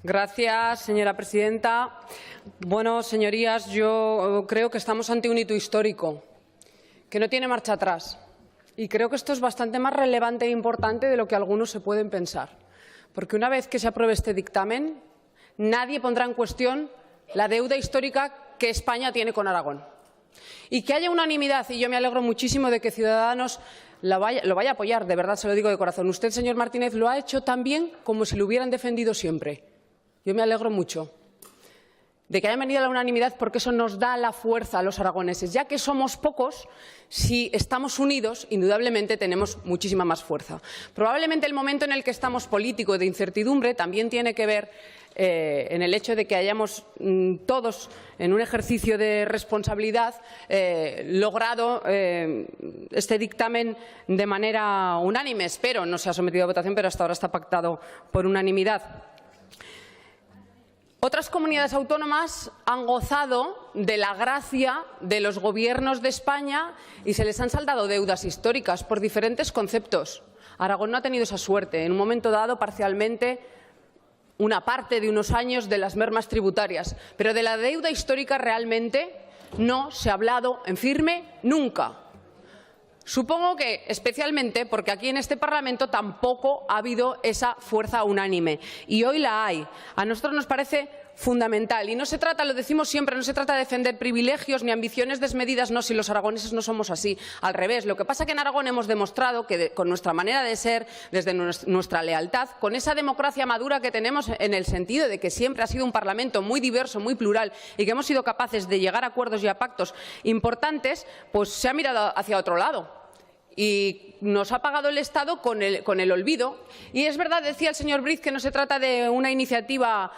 Gracias, señora presidenta. Bueno, señorías, yo creo que estamos ante un hito histórico que no tiene marcha atrás. Y creo que esto es bastante más relevante e importante de lo que algunos se pueden pensar. Porque una vez que se apruebe este dictamen, nadie pondrá en cuestión la deuda histórica que España tiene con Aragón. Y que haya unanimidad, y yo me alegro muchísimo de que Ciudadanos lo vaya a apoyar, de verdad se lo digo de corazón. Usted, señor Martínez, lo ha hecho tan bien como si lo hubieran defendido siempre. Yo me alegro mucho de que haya venido la unanimidad, porque eso nos da la fuerza a los aragoneses. Ya que somos pocos, si estamos unidos, indudablemente tenemos muchísima más fuerza. Probablemente el momento en el que estamos político de incertidumbre también tiene que ver en el hecho de que hayamos todos, en un ejercicio de responsabilidad, logrado este dictamen de manera unánime. Espero, no se ha sometido a votación, pero hasta ahora está pactado por unanimidad. Otras comunidades autónomas han gozado de la gracia de los gobiernos de España y se les han saldado deudas históricas por diferentes conceptos. Aragón no ha tenido esa suerte. En un momento dado, parcialmente, una parte de unos años de las mermas tributarias. Pero de la deuda histórica realmente no se ha hablado en firme nunca. Supongo que especialmente porque aquí en este Parlamento tampoco ha habido esa fuerza unánime. Y hoy la hay. A nosotros nos parece fundamental. Y no se trata, lo decimos siempre, no se trata de defender privilegios ni ambiciones desmedidas, no, si los aragoneses no somos así. Al revés. Lo que pasa es que en Aragón hemos demostrado que con nuestra manera de ser, desde nuestra lealtad, con esa democracia madura que tenemos en el sentido de que siempre ha sido un Parlamento muy diverso, muy plural y que hemos sido capaces de llegar a acuerdos y a pactos importantes, pues se ha mirado hacia otro lado. Y nos ha pagado el Estado con el olvido. Y es verdad, decía el señor Briz, que no se trata de una iniciativa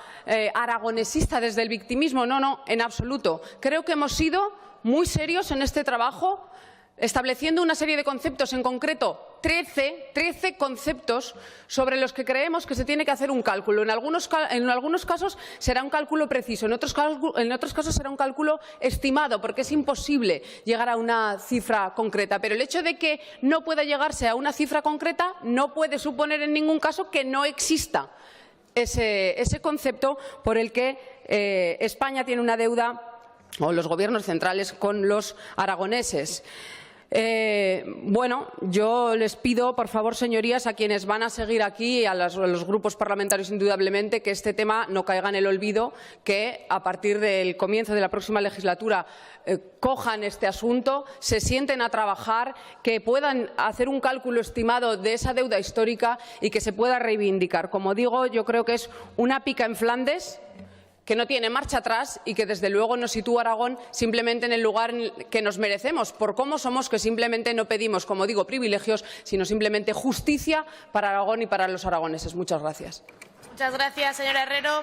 aragonesista desde el victimismo. No, no, en absoluto. Creo que hemos sido muy serios en este trabajo, estableciendo una serie de conceptos, en concreto 13 conceptos sobre los que creemos que se tiene que hacer un cálculo. En algunos casos será un cálculo preciso, en otros casos será un cálculo estimado, porque es imposible llegar a una cifra concreta. Pero el hecho de que no pueda llegarse a una cifra concreta no puede suponer en ningún caso que no exista ese concepto por el que España tiene una deuda, o los gobiernos centrales, con los aragoneses. Bueno, yo les pido, por favor, señorías, a quienes van a seguir aquí, a los grupos parlamentarios indudablemente, que este tema no caiga en el olvido, que a partir del comienzo de la próxima legislatura cojan este asunto, se sienten a trabajar, que puedan hacer un cálculo estimado de esa deuda histórica y que se pueda reivindicar. Como digo, yo creo que es una pica en Flandes que no tiene marcha atrás y que desde luego nos sitúa a Aragón simplemente en el lugar que nos merecemos, por cómo somos, que simplemente no pedimos, como digo, privilegios, sino simplemente justicia para Aragón y para los aragoneses. Muchas gracias. Muchas gracias, señora Herrero.